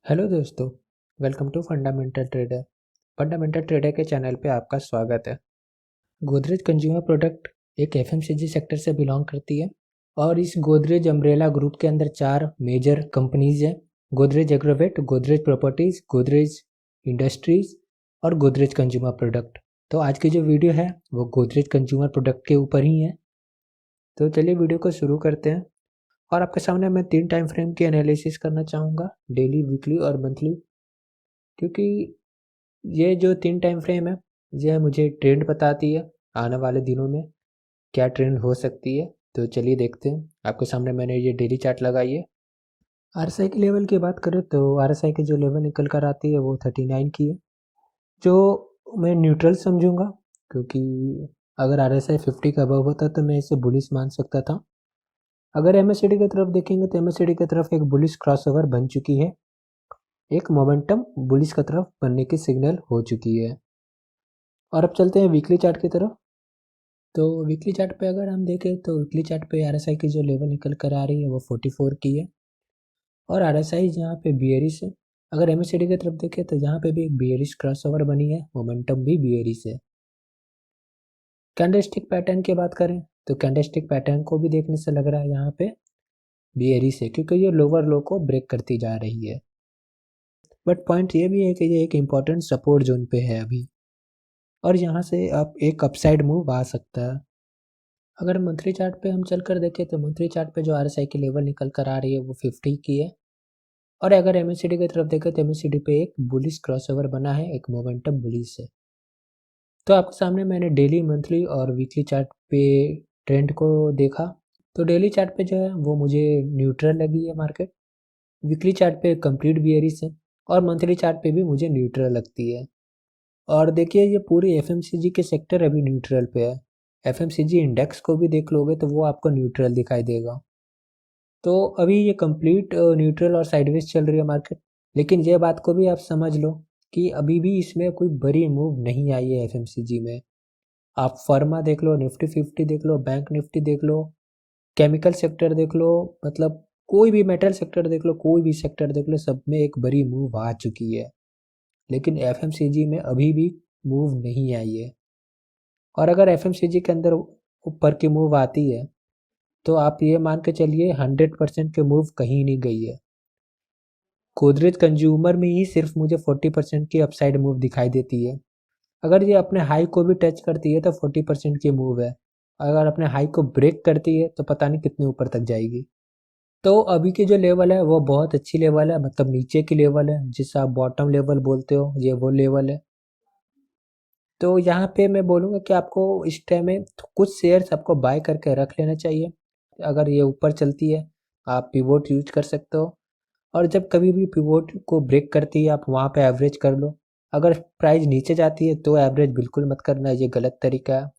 Hello दोस्तों, welcome to fundamental trader. Fundamental trader के channel पे आपका स्वागत है। गोदरेज कंज्यूमर प्रोडक्ट एक एफएमसीजी सेक्टर से बिलोंग करती है और इस गोदरेज अम्ब्रेला ग्रुप के अंदर 4 मेजर कंपनीज हैं। गोदरेज एग्रोवेट, गोदरेज प्रॉपर्टीज, गोदरेज इंडस्ट्रीज और गोदरेज कंज्यूमर प्रोडक्ट। तो आज की जो वीडियो है वो गोदरेज कंज्यूमर प्रोडक्ट के ऊपर ही है। तो चलिए वीडियो को शुरू करते हैं। और आपके सामने मैं 3 टाइम फ्रेम की एनालिसिस करना चाहूँगा, डेली, वीकली और मंथली, क्योंकि ये जो 3 टाइम फ्रेम है ये मुझे ट्रेंड बताती है आने वाले दिनों में क्या ट्रेंड हो सकती है। तो चलिए देखते हैं। आपके सामने मैंने ये डेली चार्ट लगाई है। आरएसआई के लेवल की बात करें तो आरएसआई की जो लेवल निकल कर आती है वो 39 की है, जो मैं न्यूट्रल समझूंगा, क्योंकि अगर आरएसआई 50 का अबव होता तो मैं इसे बुलिश मान सकता था। अगर एमएससीडी की तरफ देखेंगे तो एमएससीडी की तरफ एक बुलिश क्रॉसओवर बन चुकी है, एक मोमेंटम बुलिश की तरफ बनने की सिग्नल हो चुकी है। और अब चलते हैं वीकली चार्ट की तरफ। तो वीकली चार्ट पे अगर हम देखें तो वीकली चार्ट पे आरएसआई की जो लेवल निकल कर आ रही है वो 44 की है और आरएसआई जहाँ पे बियरिश है। अगर एमएससीडी की तरफ देखें तो यहाँ पे भी एक बियरिश क्रॉसओवर बनी है, मोमेंटम भी बियरिश है। कैंडलस्टिक पैटर्न की बात करें तो कैंडलस्टिक पैटर्न को भी देखने से लग रहा है यहाँ पे बियरिश है, क्योंकि ये लोअर लो को ब्रेक करती जा रही है। बट पॉइंट ये भी है कि ये एक इम्पॉर्टेंट सपोर्ट जोन पे है अभी, और यहाँ से अब एक अपसाइड मूव आ सकता है। अगर मंथली चार्ट पे हम चलकर देखें तो मंथली चार्ट पे जो आरएसआई की लेवल निकल कर आ रही है वो 50 की है। और अगर एमएससीडी की तरफ देखें तो एमएससीडी पे एक बुलिश क्रॉसओवर बना है, एक मोमेंटम बुलिश है। तो आपके सामने मैंने डेली, मंथली और वीकली चार्ट पे ट्रेंड को देखा। तो डेली चार्ट पे जो है वो मुझे न्यूट्रल लगी है मार्केट, वीकली चार्ट पे कंप्लीट बियरिश है और मंथली चार्ट पे भी मुझे न्यूट्रल लगती है। और देखिए ये पूरी एफएमसीजी के सेक्टर अभी न्यूट्रल पे है। एफएमसीजी इंडेक्स को भी देख लोगे तो वो आपको न्यूट्रल दिखाई देगा। तो अभी ये कंप्लीट न्यूट्रल और साइडवेज चल रही है मार्केट। लेकिन ये बात को भी आप समझ लो कि अभी भी इसमें कोई बड़ी मूव नहीं आई है एफएमसीजी में। आप फर्मा देख लो, निफ्टी 50 देख लो, बैंक निफ्टी देख लो, केमिकल सेक्टर देख लो, मतलब कोई भी मेटल सेक्टर देख लो, कोई भी सेक्टर देख लो, सब में एक बड़ी मूव आ चुकी है। लेकिन एफएमसीजी में अभी भी मूव नहीं आई है। और अगर एफएमसीजी के अंदर ऊपर की मूव आती है तो आप ये मान के चलिए 100% की मूव कहीं नहीं गई है। गोदरेज कंज्यूमर में ही सिर्फ मुझे 40% की अपसाइड मूव दिखाई देती है। अगर ये अपने हाई को भी टच करती है तो 40% की मूव है। अगर अपने हाई को ब्रेक करती है तो पता नहीं कितने ऊपर तक जाएगी। तो अभी की जो लेवल है वो बहुत अच्छी लेवल है, मतलब नीचे की लेवल है, जिसे आप बॉटम लेवल बोलते हो, ये वो लेवल है। तो यहाँ पे मैं बोलूँगा कि आपको इस टाइम में कुछ शेयर्स आपको बाय करके रख लेना चाहिए। अगर ये ऊपर चलती है आप पिवोट यूज कर सकते हो, और जब कभी भी पिवोट को ब्रेक करती है आप वहाँ पे एवरेज कर लो। अगर प्राइस नीचे जाती है तो एवरेज बिल्कुल मत करना, ये गलत तरीका है।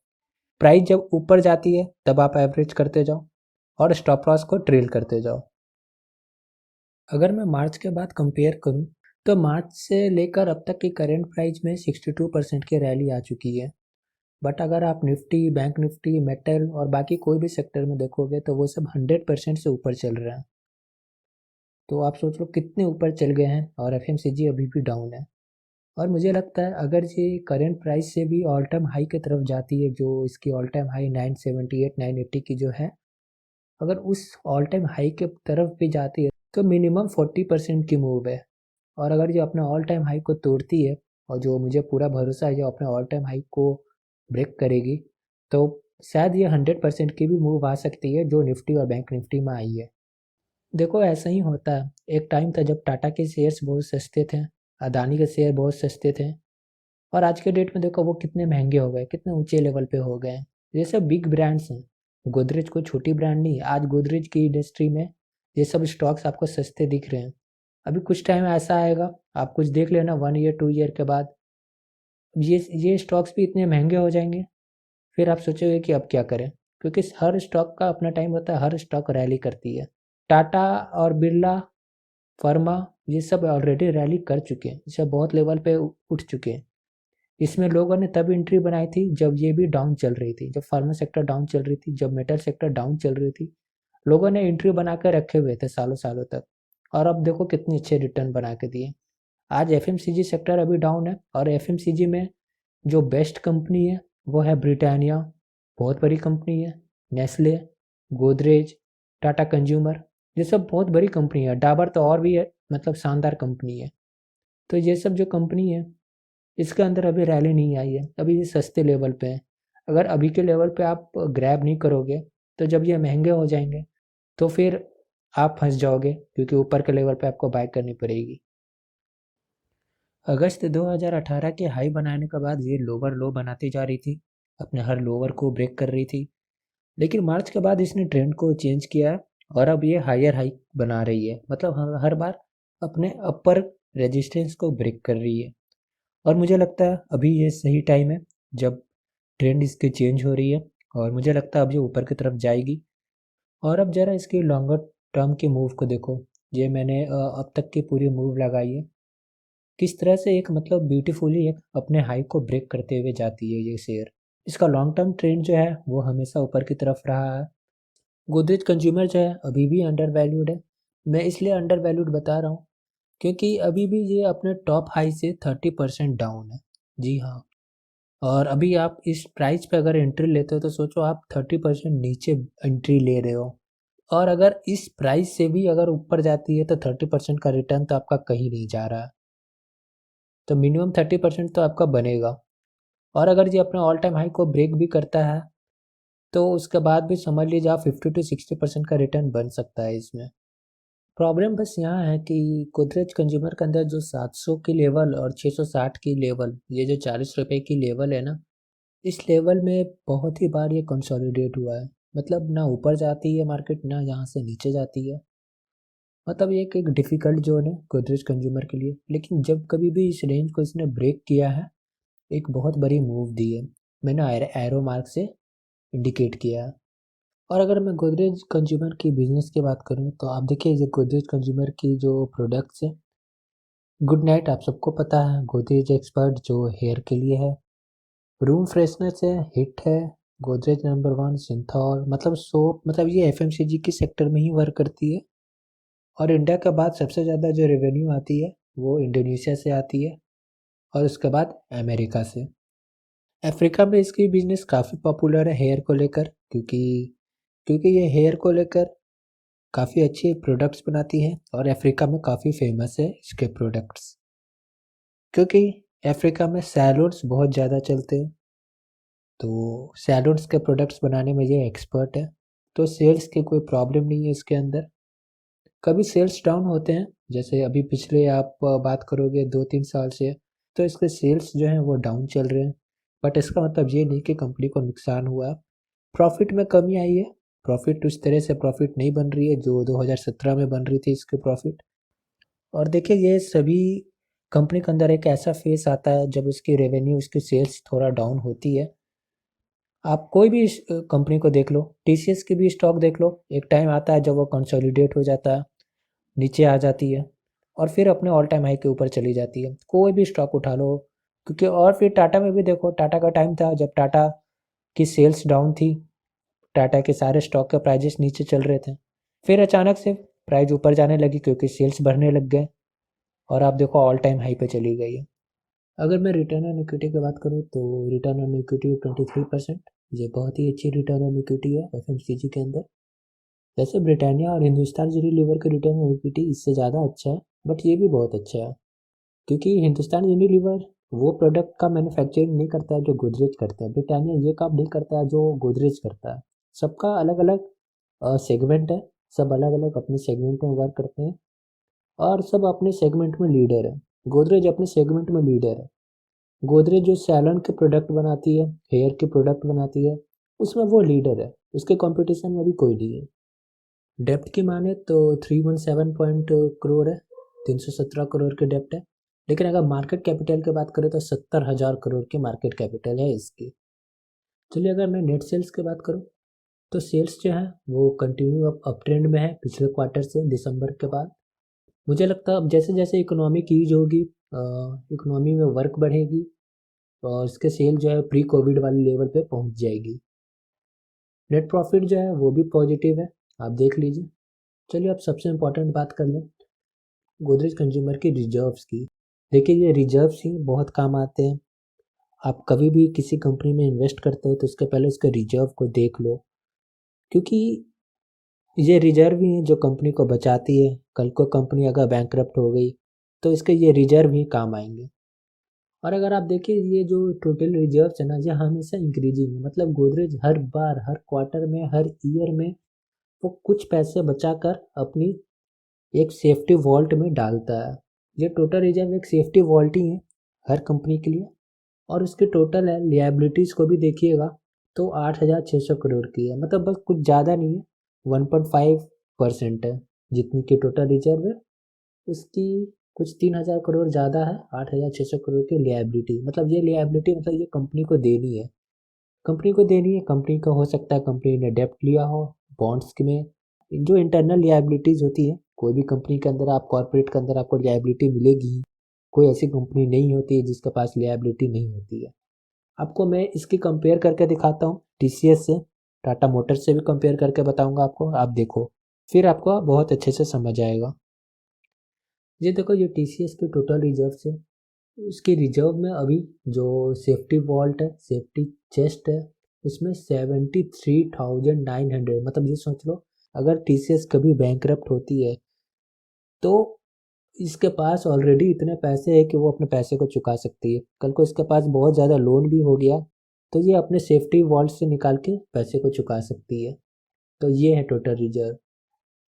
प्राइस जब ऊपर जाती है तब आप एवरेज करते जाओ और स्टॉप लॉस को ट्रेल करते जाओ। अगर मैं मार्च के बाद कंपेयर करूं तो मार्च से लेकर अब तक की करेंट प्राइस में 62% की रैली आ चुकी है। बट अगर आप निफ्टी, बैंक निफ्टी, मेटल और बाकी कोई भी सेक्टर में देखोगे तो वो सब 100% से ऊपर चल रहा है। तो आप सोच लो कितने ऊपर चल गए हैं और एफएमसीजी अभी भी डाउन है। और मुझे लगता है अगर ये करेंट प्राइस से भी ऑल टाइम हाई की तरफ जाती है, जो इसकी ऑल टाइम हाई 978 980 की जो है, अगर उस ऑल टाइम हाई के तरफ भी जाती है तो मिनिमम 40% की मूव है। और अगर ये अपने ऑल टाइम हाई को तोड़ती है, और जो मुझे पूरा भरोसा है जो अपने ऑल टाइम हाई को ब्रेक करेगी, तो शायद ये 100% की भी मूव आ सकती है जो निफ्टी और बैंक निफ्टी में आई है। देखो ऐसा ही होता है। एक टाइम था जब टाटा के शेयर्स बहुत सस्ते थे, अदानी के शेयर बहुत सस्ते थे, और आज के डेट में देखो वो कितने महंगे हो गए, कितने ऊंचे लेवल पे हो गए हैं। ये सब बिग ब्रांड्स हैं, गोदरेज कोई छोटी ब्रांड नहीं है। आज गोदरेज की इंडस्ट्री में ये सब स्टॉक्स आपको सस्ते दिख रहे हैं। अभी कुछ टाइम ऐसा आएगा, आप कुछ देख लेना 1 ईयर 2 ईयर के बाद ये स्टॉक्स भी इतने महंगे हो जाएंगे, फिर आप सोचोगे कि अब क्या करें, क्योंकि हर स्टॉक का अपना टाइम होता है, हर स्टॉक रैली करती है। टाटा और बिरला, फर्मा, ये सब ऑलरेडी रैली कर चुके हैं, ये सब बहुत लेवल पे उठ चुके हैं। इसमें लोगों ने तब एंट्री बनाई थी जब ये भी डाउन चल रही थी, जब फार्मा सेक्टर डाउन चल रही थी, जब मेटल सेक्टर डाउन चल रही थी। लोगों ने एंट्री बना कर रखे हुए थे सालों सालों तक, और अब देखो कितने अच्छे रिटर्न बना के दिए। आज एफएमसीजी सेक्टर अभी डाउन है, और एफएमसीजी में जो बेस्ट कंपनी है वो है ब्रिटानिया, बहुत बड़ी कंपनी है, नेस्ले, गोदरेज, टाटा कंज्यूमर, ये सब बहुत बड़ी कंपनी है। डाबर तो और भी है, मतलब शानदार कंपनी है। तो ये सब जो कंपनी है इसके अंदर अभी रैली नहीं आई है, अभी ये सस्ते लेवल पे है। अगर अभी के लेवल पे आप ग्रैब नहीं करोगे तो जब ये महंगे हो जाएंगे तो फिर आप फंस जाओगे, क्योंकि ऊपर के लेवल पे आपको बाय करनी पड़ेगी। अगस्त 2018 के हाई बनाने के बाद ये लोअर लो बनाती जा रही थी, अपने हर लोअर को ब्रेक कर रही थी। लेकिन मार्च के बाद इसने ट्रेंड को चेंज किया और अब ये हायर हाई बना रही है, मतलब हर बार अपने अपर रेजिस्टेंस को ब्रेक कर रही है। और मुझे लगता है अभी ये सही टाइम है जब ट्रेंड इसकी चेंज हो रही है, और मुझे लगता है अब ये ऊपर की तरफ जाएगी। और अब ज़रा इसकी लॉन्गर टर्म के मूव को देखो, ये मैंने अब तक की पूरी मूव लगाई है, किस तरह से एक मतलब ब्यूटीफुली एक अपने हाई को ब्रेक करते हुए जाती है ये शेयर। इसका लॉन्ग टर्म ट्रेंड जो है वो हमेशा ऊपर की तरफ रहा है। गोदरेज कंज्यूमर जो है अभी भी अंडर वैल्यूड है। मैं इसलिए अंडर वैल्यूड बता रहा हूँ क्योंकि अभी भी ये अपने टॉप हाई से 30% डाउन है। जी हाँ। और अभी आप इस प्राइस पे अगर एंट्री लेते हो तो सोचो आप 30% नीचे एंट्री ले रहे हो, और अगर इस प्राइस से भी अगर ऊपर जाती है तो 30% का रिटर्न तो आपका कहीं नहीं जा रहा, तो मिनिमम 30% तो आपका बनेगा। और अगर ये अपने ऑल टाइम हाई को ब्रेक भी करता है तो उसके बाद भी समझ लीजिए आप 50 to 60% का रिटर्न बन सकता है इसमें। प्रॉब्लम बस यहाँ है कि गोदरेज कंज्यूमर के अंदर जो 700 की लेवल और 660 की लेवल, ये जो 40 रुपए की लेवल है ना, इस लेवल में बहुत ही बार ये कंसोलिडेट हुआ है। मतलब ना ऊपर जाती है मार्केट, ना यहाँ से नीचे जाती है। मतलब ये एक डिफ़िकल्ट जोन है गोदरेज कंज्यूमर के लिए। लेकिन जब कभी भी इस रेंज को इसने ब्रेक किया है, एक बहुत बड़ी मूव दी है, मैंने एरो मार्क से इंडिकेट किया है। और अगर मैं गोदरेज कंज्यूमर की बिजनेस की बात करूँ तो आप देखिए ये गोदरेज कंज्यूमर की जो प्रोडक्ट्स है, गुड नाइट आप सबको पता है, गोदरेज एक्सपर्ट जो हेयर के लिए है, रूम फ्रेशनर है, हिट है, गोदरेज नंबर वन, सिंथॉल, मतलब सोप, मतलब ये एफएमसीजी की सेक्टर में ही वर्क करती है। और इंडिया के बाद सबसे ज़्यादा जो रेवेन्यू आती है वो इंडोनेशिया से आती है, और उसके बाद अमेरिका से। अफ्रीका में इसकी बिजनेस काफ़ी पॉपुलर है हेयर को लेकर, क्योंकि क्योंकि ये हेयर को लेकर काफ़ी अच्छे प्रोडक्ट्स बनाती है, और अफ्रीका में काफ़ी फेमस है इसके प्रोडक्ट्स, क्योंकि अफ्रीका में सैलून्स बहुत ज़्यादा चलते हैं, तो सैलून्स के प्रोडक्ट्स बनाने में ये एक्सपर्ट है। तो सेल्स की कोई प्रॉब्लम नहीं है इसके अंदर। कभी सेल्स डाउन होते हैं, जैसे अभी पिछले आप बात करोगे 2-3 साल से, तो इसके सेल्स जो हैं वो डाउन चल रहे हैं। बट इसका मतलब ये नहीं कि कंपनी को नुकसान हुआ है। प्रॉफिट में कमी आई है, प्रॉफिट उस तरह से प्रॉफिट नहीं बन रही है जो 2017 में बन रही थी इसकी प्रॉफिट। और देखिए ये सभी कंपनी के अंदर एक ऐसा फेस आता है जब उसकी रेवेन्यू, उसकी सेल्स थोड़ा डाउन होती है। आप कोई भी कंपनी को देख लो, टीसीएस की भी स्टॉक देख लो, एक टाइम आता है जब वो कंसोलिडेट हो जाता है, नीचे आ जाती है, और फिर अपने ऑल टाइम हाई के ऊपर चली जाती है। कोई भी स्टॉक उठा लो, क्योंकि और फिर टाटा में भी देखो, टाटा का टाइम था जब टाटा की सेल्स डाउन थी, टाटा के सारे स्टॉक के प्राइजेस नीचे चल रहे थे, फिर अचानक से प्राइस ऊपर जाने लगी क्योंकि सेल्स बढ़ने लग गए, और आप देखो ऑल टाइम हाई पे चली गई है। अगर मैं रिटर्न ऑन इक्विटी की बात करूँ तो रिटर्न ऑन इक्विटी 23%, ये बहुत ही अच्छी रिटर्न ऑन इक्विटी है एफएमसीजी के अंदर। वैसे ब्रिटानिया और हिंदुस्तान यूनिलीवर के रिटर्न ऑन इक्विटी इससे ज़्यादा अच्छा है, बट ये भी बहुत अच्छा है, क्योंकि हिंदुस्तान यूनिलीवर वो प्रोडक्ट का मैन्युफैक्चरिंग नहीं करता है जो गोदरेज करता है, ब्रिटानिया ये काम नहीं करता है जो गोदरेज करता है। सबका अलग अलग सेगमेंट है, सब अलग अलग अपने सेगमेंट में वर्क करते हैं, और सब अपने सेगमेंट में लीडर है। गोदरेज अपने सेगमेंट में लीडर है। गोदरेज जो सैलून के प्रोडक्ट बनाती है, हेयर के प्रोडक्ट बनाती है, उसमें वो लीडर है, उसके कंपटीशन में भी कोई नहीं है। डेप्ट की माने तो 317 पॉइंट करोड़ है, 317 करोड़ की डेप्ट है। लेकिन अगर मार्केट कैपिटल की बात करें तो 70,000 करोड़ की मार्केट कैपिटल है इसकी। चलिए अगर मैं नेट सेल्स की बात करूँ तो सेल्स जो है वो कंटिन्यू अप ट्रेंड में है पिछले क्वार्टर से, दिसंबर के बाद। मुझे लगता है अब जैसे जैसे इकोनॉमी की ईज होगी, इकोनॉमी में वर्क बढ़ेगी, और इसके सेल जो है प्री कोविड वाले लेवल पे पहुंच जाएगी। नेट प्रॉफिट जो है वो भी पॉजिटिव है, आप देख लीजिए। चलिए अब सबसे इम्पोर्टेंट बात कर लें, गोदरेज कंज्यूमर की रिजर्व्स की। देखिए ये रिजर्व्स ही बहुत काम आते हैं। आप कभी भी किसी कंपनी में इन्वेस्ट करते हो तो उसके पहले उसके रिजर्व को देख लो, क्योंकि ये रिजर्व ही है जो कंपनी को बचाती है। कल को कंपनी अगर बैंकरप्ट हो गई तो इसके ये रिजर्व ही काम आएंगे। और अगर आप देखिए ये जो टोटल रिजर्व्स है ना, ये हमेशा इंक्रीजिंग है। मतलब गोदरेज हर बार, हर क्वार्टर में, हर ईयर में वो कुछ पैसे बचाकर अपनी एक सेफ्टी वॉल्ट में डालता है। ये टोटल रिजर्व एक सेफ्टी वॉल्ट ही है हर कंपनी के लिए। और उसके टोटल है लिएबिलिटीज़ को भी देखिएगा तो 8,600 करोड़ की है। मतलब बस कुछ ज़्यादा नहीं है, 1.5% है जितनी की टोटल रिजर्व है उसकी। कुछ 3,000 करोड़ ज़्यादा है 8,600 करोड़ की लिएबिलिटी। मतलब ये लिएबिलिटी मतलब ये कंपनी को देनी है, कंपनी को देनी है। कंपनी का हो सकता है कंपनी ने डेप्ट लिया हो बॉन्ड्स में। जो इंटरनल लिएबिलिटीज़ होती है कोई भी कंपनी के अंदर, आप कॉर्पोरेट के अंदर आपको लिएबिलिटी मिलेगी। कोई ऐसी कंपनी नहीं होती है जिसके पास लिएबिलिटी नहीं होती है। आपको मैं इसकी कंपेयर करके दिखाता हूँ टीसीएस से, टाटा मोटर्स से भी कंपेयर करके बताऊंगा आपको। आप देखो फिर आपको बहुत अच्छे से समझ आएगा। ये देखो ये टीसीएस की टोटल रिजर्व है। उसकी रिजर्व में अभी जो सेफ्टी वॉल्ट है, सेफ्टी चेस्ट है, उसमें 73,900। मतलब ये सोच लो अगर टीसीएस कभी बैंकरप्ट होती है तो इसके पास ऑलरेडी इतने पैसे है कि वो अपने पैसे को चुका सकती है। कल को इसके पास बहुत ज़्यादा लोन भी हो गया तो ये अपने सेफ्टी वॉल्ट से निकाल के पैसे को चुका सकती है। तो ये है टोटल रिजर्व।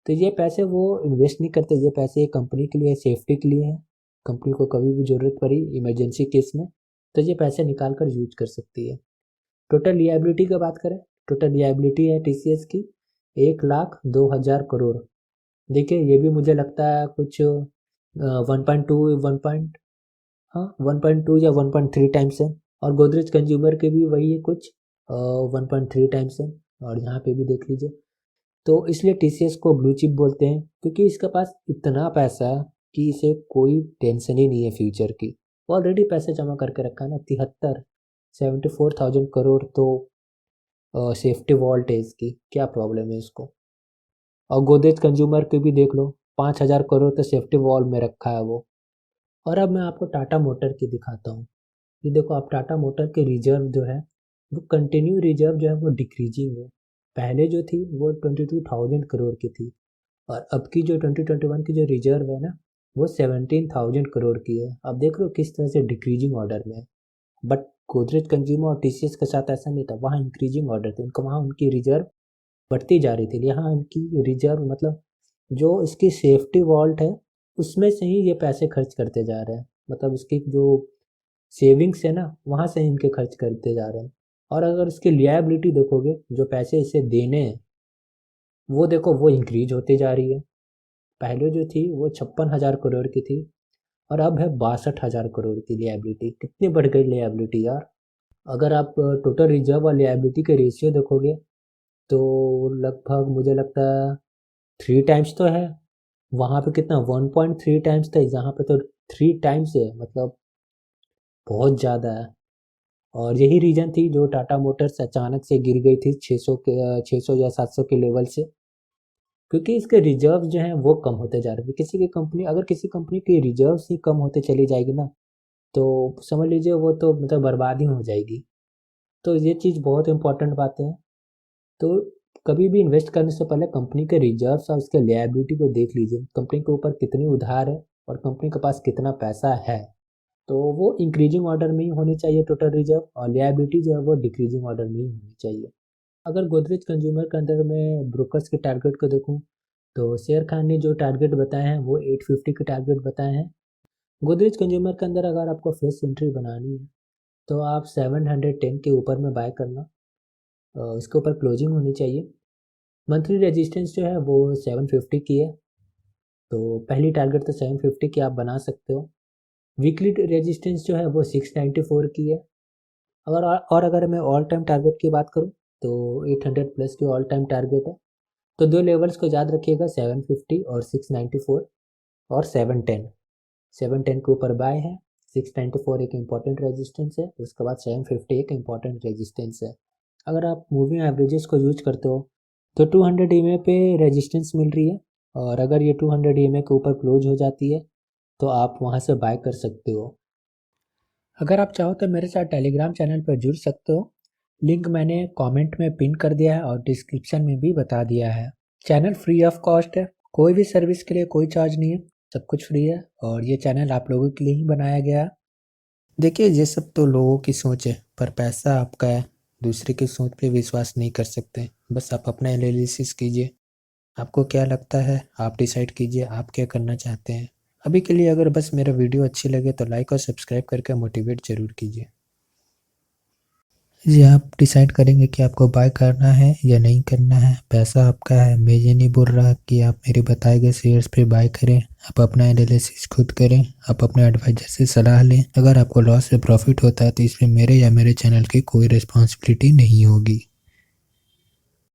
तो ये पैसे वो इन्वेस्ट नहीं करते, ये पैसे कंपनी के लिए, सेफ्टी के लिए है। कंपनी को कभी भी ज़रूरत पड़ी इमरजेंसी केस में तो ये पैसे निकाल कर यूज कर सकती है। टोटल लिएबिलिटी की बात करें, टोटल लिएबिलिटी है टीसीएस की 1,02,000 करोड़। देखिए ये भी मुझे लगता है कुछ 1.2 हाँ 1.2 या 1.3 टाइम्स है। और गोदरेज कंज्यूमर के भी वही है कुछ 1.3 टाइम्स है। और यहाँ पे भी देख लीजिए। तो इसलिए टीसीएस को ब्लू चिप बोलते हैं क्योंकि इसके पास इतना पैसा है कि इसे कोई टेंशन ही नहीं है फ्यूचर की। ऑलरेडी पैसे जमा करके रखा है ना, 74,000 करोड़। तो सेफ्टी वॉल्ट है इसकी, क्या प्रॉब्लम है इसको। और गोदरेज कंज्यूमर के भी देख लो 5,000 करोड़ तो सेफ्टी वॉल में रखा है वो। और अब मैं आपको टाटा मोटर की दिखाता हूँ। ये देखो आप टाटा मोटर के रिजर्व जो है वो कंटिन्यू रिजर्व जो है वो डिक्रीजिंग है। पहले जो थी वो 22,000 करोड़ की थी और अब की जो 2021 की जो रिजर्व है ना वो 17,000 करोड़ की है। अब देख रहे हो किस तरह से डिक्रीजिंग ऑर्डर में है। बट गोदरेज कंज्यूमर और टीसीएस के साथ ऐसा नहीं था, वहाँ इंक्रीजिंग ऑर्डर थे उनका, वहाँ उनकी रिजर्व बढ़ती जा रही थी। यहाँ इनकी रिजर्व मतलब जो इसकी सेफ्टी वॉल्ट है उसमें से ही ये पैसे खर्च करते जा रहे हैं। मतलब इसकी जो सेविंग्स है ना वहाँ से इनके खर्च करते जा रहे हैं। और अगर इसकी लिएबिलिटी देखोगे, जो पैसे इसे देने हैं वो देखो वो इंक्रीज होती जा रही है। पहले जो थी वो 56,000 करोड़ की थी और अब है 62,000 करोड़ की लिएबिलिटी। कितनी बढ़ गई लिएबिलिटी यार। अगर आप टोटल रिजर्व और लिएबिलिटी के रेशियो देखोगे तो लगभग मुझे लगता है 3 टाइम्स तो है। वहाँ पे कितना 1.3 टाइम्स था, यहाँ पे तो 3 टाइम्स है। मतलब बहुत ज़्यादा है। और यही रीज़न थी जो टाटा मोटर्स अचानक से गिर गई थी 600 या 700 के लेवल से, क्योंकि इसके रिजर्व जो हैं वो कम होते जा रहे थे। किसी की कंपनी, अगर किसी कंपनी की रिजर्व्स ही कम होते चली जाएगी ना तो समझ लीजिए वो तो मतलब बर्बाद ही हो जाएगी। तो ये चीज़ बहुत इंपॉर्टेंट बातें हैं। तो कभी भी इन्वेस्ट करने से पहले कंपनी के रिजर्व्स और उसके लिएबिलिटी को देख लीजिए, कंपनी के ऊपर कितनी उधार है और कंपनी के पास कितना पैसा है। तो वो इंक्रीजिंग ऑर्डर में ही होनी चाहिए टोटल रिजर्व, और लिएबिलिटी जो है वो डिक्रीजिंग ऑर्डर में ही होनी चाहिए। अगर गोदरेज कंज्यूमर के अंदर मैं ब्रोकर्स के टारगेट को देखूं तो शेर खान ने जो टारगेट बताए हैं वो 850 के टारगेट बताए हैं। गोदरेज कंज्यूमर के अंदर अगर आपको फ्रेश एंट्री बनानी है तो आप 710 के ऊपर में बाय करना, इसके ऊपर क्लोजिंग होनी चाहिए। मंथली रेजिस्टेंस जो है वो 750 की है, तो पहली टारगेट तो 750 की आप बना सकते हो। वीकली रेजिस्टेंस जो है वो 694 की है। और अगर मैं ऑल टाइम टारगेट की बात करूँ तो 800 प्लस की ऑल टाइम टारगेट है। तो दो लेवल्स को याद रखिएगा, 750 और 694 और 710। 710 के ऊपर बाय है, 694 एक इम्पॉर्टेंट रेजिस्टेंस है, उसके बाद 750 एक इम्पॉर्टेंट रेजिस्टेंस है। अगर आप मूविंग एवरेजेस को यूज करते हो तो 200 EMA पे रेजिस्टेंस मिल रही है और अगर ये 200 EMA के ऊपर क्लोज हो जाती है तो आप वहाँ से बाय कर सकते हो। अगर आप चाहो तो मेरे साथ टेलीग्राम चैनल पर जुड़ सकते हो, लिंक मैंने कमेंट में पिन कर दिया है और डिस्क्रिप्शन में भी बता दिया है। चैनल फ्री ऑफ कॉस्ट है, कोई भी सर्विस के लिए कोई चार्ज नहीं है, सब कुछ फ्री है और ये चैनल आप लोगों के लिए ही बनाया गया है। देखिए ये सब तो लोगों की सोच है, पर पैसा आपका है, दूसरे की सोच पे विश्वास नहीं कर सकते। बस आप अपना एनालिसिस कीजिए, आपको क्या लगता है आप डिसाइड कीजिए आप क्या करना चाहते हैं। अभी के लिए अगर बस मेरा वीडियो अच्छी लगे तो लाइक और सब्सक्राइब करके मोटिवेट ज़रूर कीजिए। जी आप डिसाइड करेंगे कि आपको बाय करना है या नहीं करना है, पैसा आपका है। मैं ये नहीं बोल रहा कि आप मेरे बताए गए शेयर्स पे बाय करें, आप अपना एनालिसिस खुद करें, आप अपने एडवाइजर से सलाह लें। अगर आपको लॉस या प्रॉफिट होता है तो इसमें मेरे या मेरे चैनल की कोई रिस्पॉन्सिबिलिटी नहीं होगी।